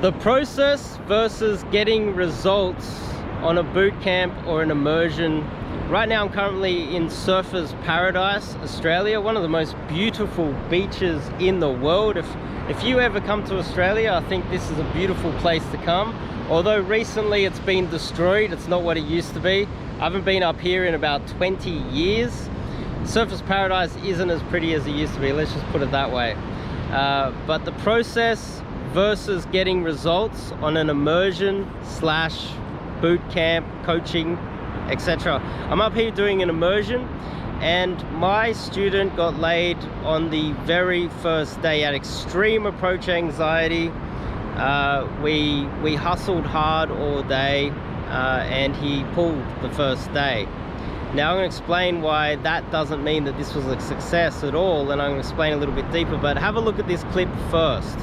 The process versus getting results on a boot camp or an immersion. Right now I'm currently in Surfers Paradise, Australia, one of the most beautiful beaches in the world. If you ever come to Australia, I think this is a beautiful place to come. Although recently it's been destroyed, it's not what it used to be. I haven't been up here in about 20 years. Surfers Paradise isn't as pretty as it used to be, let's just put it that way. But the process versus getting results on an immersion slash boot camp, coaching, etc. I'm up here doing an immersion, and my student got laid on the very first day. At extreme approach anxiety. We hustled hard all day, and he pulled the first day. Now I'm going to explain why that doesn't mean that this was a success at all, and I'm going to explain a little bit deeper, but have a look at this clip first.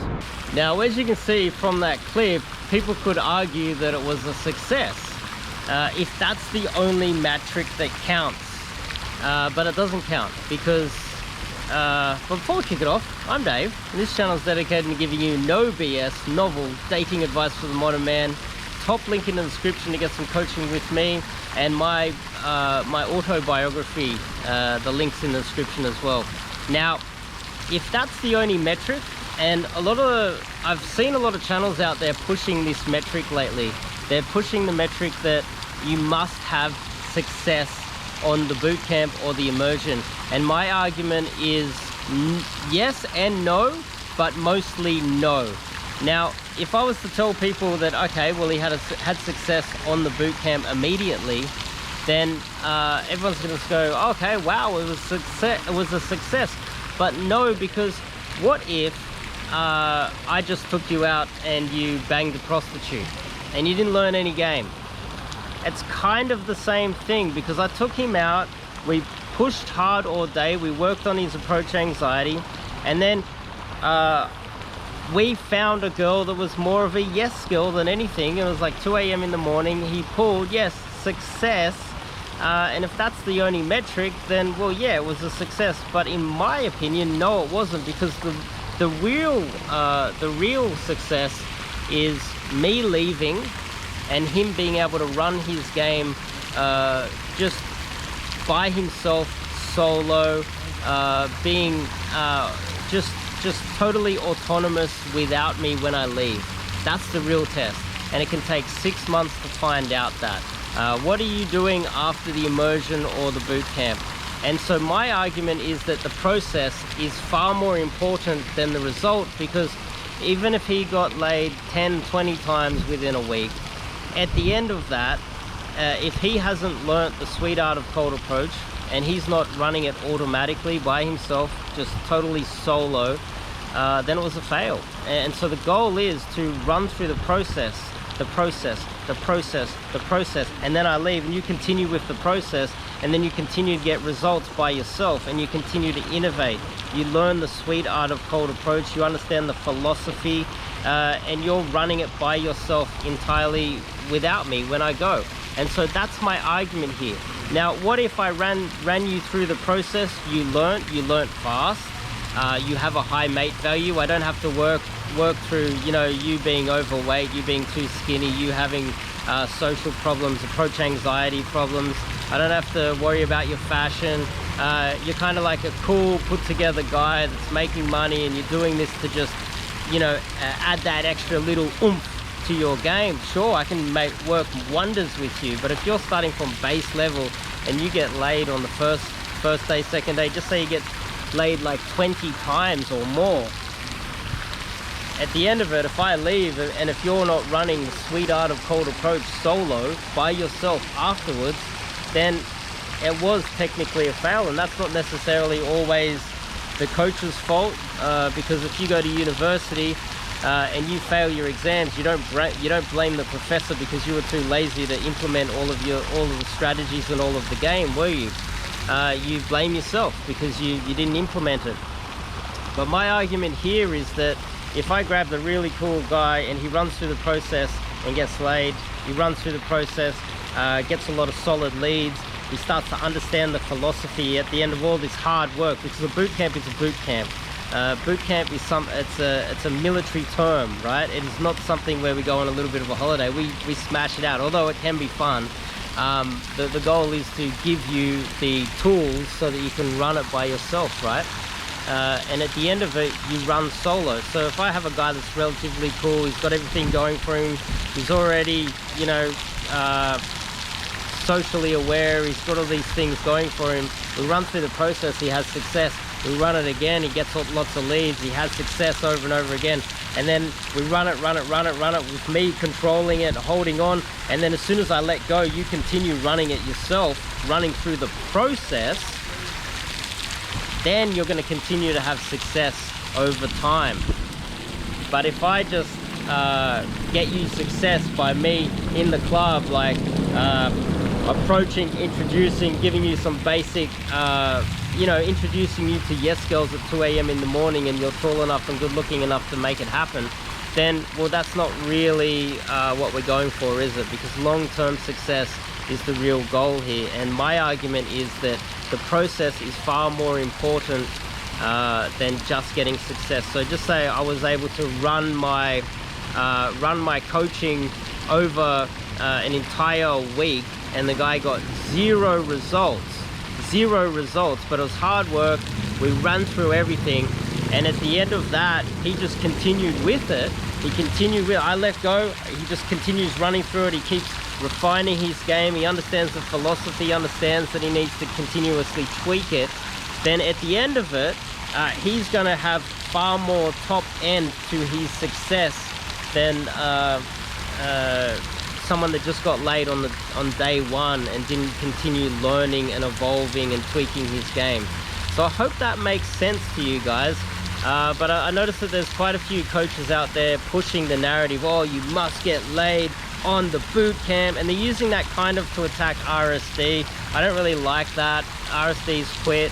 Now, as you can see from that clip, people could argue that it was a success if that's the only metric that counts, but it doesn't count because but before we kick it off, I'm Dave, and this channel is dedicated to giving you no BS, novel dating advice for the modern man. Top link in the description to get some coaching with me, and my autobiography, the link's in the description as well. Now, if that's the only metric, and I've seen a lot of channels out there pushing this metric lately. They're pushing the metric that you must have success on the boot camp or the immersion, and my argument is yes and no, but mostly no. Now, if I was to tell people that, okay, well, he had success on the boot camp immediately, then everyone's going to go, okay, wow, it was a success. But no, because what if I just took you out and you banged a prostitute and you didn't learn any game? It's kind of the same thing, because I took him out, we pushed hard all day, we worked on his approach anxiety, and then we found a girl that was more of a yes girl than anything. It was like 2 AM in the morning, he pulled, yes, success. And if that's the only metric, then, well, yeah, it was a success. But in my opinion, no, it wasn't, because the real success is me leaving and him being able to run his game just by himself, solo, being just totally autonomous without me when I leave. That's the real test, and it can take 6 months to find out that. What are you doing after the immersion or the boot camp? And so my argument is that the process is far more important than the result, because even if he got laid 10, 20 times within a week, at the end of that, if he hasn't learnt the sweet art of cold approach, and he's not running it automatically by himself, just totally solo, then it was a fail. And so the goal is to run through the process, and then I leave, and you continue with the process, and then you continue to get results by yourself, and you continue to innovate. You learn the sweet art of cold approach, you understand the philosophy, and you're running it by yourself entirely without me when I go. And so that's my argument here. Now, what if I ran you through the process? You learnt fast, you have a high mate value. I don't have to work through, you know, you being overweight, you being too skinny, you having social problems, approach anxiety problems. I don't have to worry about your fashion. You're kind of like a cool, put together guy that's making money, and you're doing this to just, you know, add that extra little oomph to your game. Sure, I can work wonders with you, but if you're starting from base level and you get laid on the first day, second day, just say you get laid like 20 times or more, at the end of it, if I leave and if you're not running the sweet art of cold approach solo by yourself afterwards, then it was technically a fail. And that's not necessarily always the coach's fault, because if you go to university and you fail your exams, you don't blame the professor because you were too lazy to implement all of the strategies and all of the game, were you? You blame yourself because you didn't implement it. But my argument here is that if I grab the really cool guy and he runs through the process and gets laid, he runs through the process, gets a lot of solid leads, he starts to understand the philosophy at the end of all this hard work, because a boot camp is a boot camp. Boot camp is it's a military term, right? It is not something where we go on a little bit of a holiday. We smash it out, although it can be fun. The goal is to give you the tools so that you can run it by yourself, right? And at the end of it, you run solo. So if I have a guy that's relatively cool, he's got everything going for him, he's already, you know, socially aware, he's got all these things going for him, we run through the process, he has success, we run it again, he gets lots of leads, he has success over and over again, and then we run it with me controlling it, holding on, and then as soon as I let go, you continue running it yourself, running through the process. Then you're going to continue to have success over time. But if I just get you success by me in the club, like approaching, introducing, giving you some basic, you know, introducing you to yes girls at 2 a.m. in the morning, and you're tall enough and good looking enough to make it happen, then, well, that's not really what we're going for, is it? Because long-term success is the real goal here. And my argument is that the process is far more important than just getting success. So just say I was able to run my coaching over an entire week, and the guy got zero results, but it was hard work. We ran through everything, and at the end of that, he just continued with it. I let go, he just continues running through it. He keeps refining his game. He understands the philosophy, understands that he needs to continuously tweak it. Then at the end of it, he's going to have far more top end to his success than someone that just got laid on day one and didn't continue learning and evolving and tweaking his game. So I hope that makes sense to you guys. But I noticed that there's quite a few coaches out there pushing the narrative, oh, you must get laid on the boot camp, and they're using that kind of to attack RSD. I don't really like that. RSD's quit.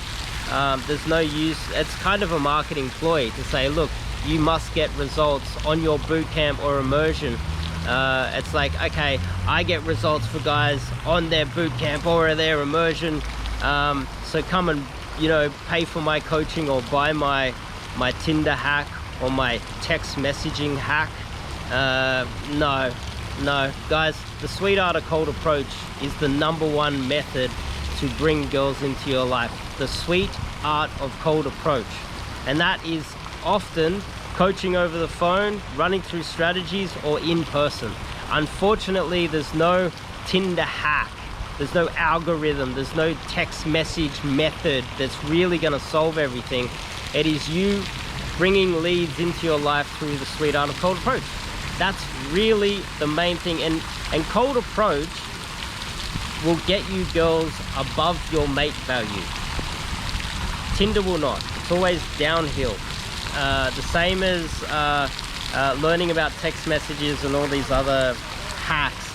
There's no use. It's kind of a marketing ploy to say, look, you must get results on your boot camp or immersion. It's like, okay, I get results for guys on their boot camp or their immersion, so come and, you know, pay for my coaching or buy my Tinder hack or my text messaging hack. No, guys, the sweet art of cold approach is the #1 method to bring girls into your life. The sweet art of cold approach. And that is often coaching over the phone, running through strategies, or in person. Unfortunately, there's no Tinder hack. There's no algorithm. There's no text message method that's really going to solve everything. It is you bringing leads into your life through the sweet art of cold approach. That's really the main thing. And cold approach will get you girls above your mate value. Tinder will not. It's always downhill. The same as learning about text messages and all these other hacks.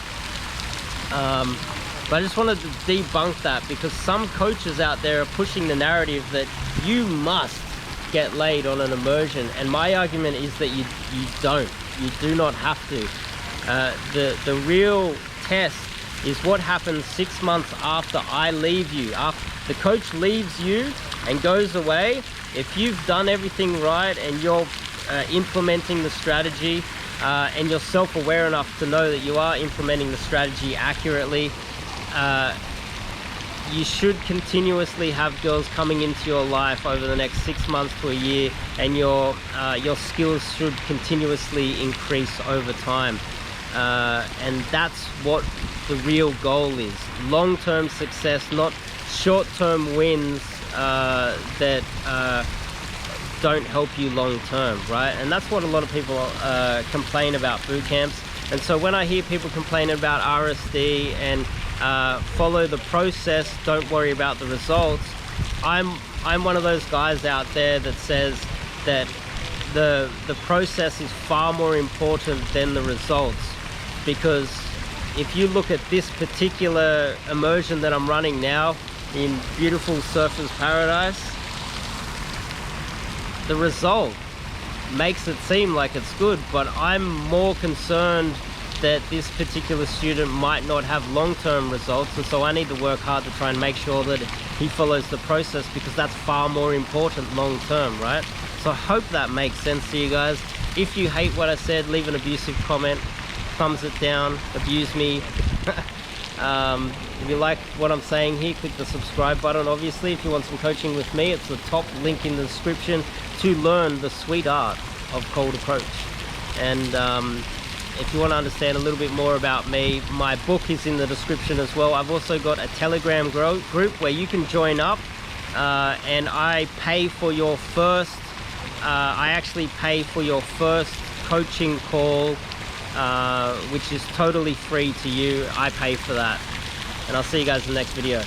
But I just wanted to debunk that, because some coaches out there are pushing the narrative that you must get laid on an immersion, and my argument is that you don't. You do not have to. The real test is what happens 6 months after I leave you. After the coach leaves you and goes away, if you've done everything right and you're implementing the strategy, and you're self-aware enough to know that you are implementing the strategy accurately, you should continuously have girls coming into your life over the next 6 months to a year, and your skills should continuously increase over time. And that's what the real goal is. Long-term success, not short-term wins that don't help you long-term, right? And that's what a lot of people complain about boot camps. And so when I hear people complaining about RSD and follow the process, don't worry about the results, I'm one of those guys out there that says that the process is far more important than the results. Because if you look at this particular immersion that I'm running now in beautiful Surfers Paradise, the result makes it seem like it's good, but I'm more concerned that this particular student might not have long-term results, and so I need to work hard to try and make sure that he follows the process, because that's far more important long-term, right? So I hope that makes sense to you guys. If you hate what I said, leave an abusive comment, thumbs it down, abuse me. If you like what I'm saying here, click the subscribe button. Obviously, if you want some coaching with me, it's the top link in the description to learn the sweet art of cold approach. And if you want to understand a little bit more about me, my book is in the description as well. I've also got a Telegram group where you can join up, and I pay for your first, I actually pay for your first coaching call, which is totally free to you. I pay for that. And I'll see you guys in the next video.